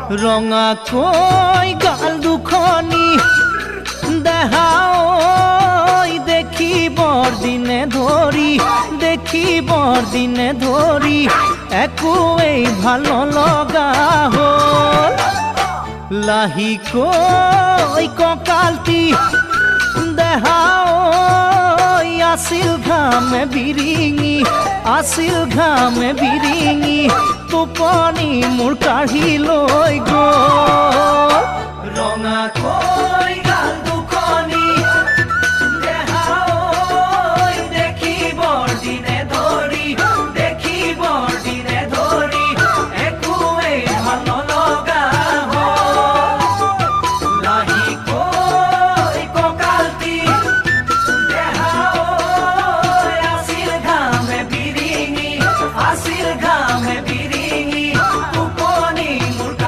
ৰঙা কৈ গাল দুখনি দেহাও দেখি বৰদিনে ধৰি একোৱেই ভাল লগা হ'ল লাহিকৈ কঁকালটি দেহাও আছিল ঘামে বিৰিঙি টোপনি মোৰ কাঢ়ি লৈ গ'ল ৰঙা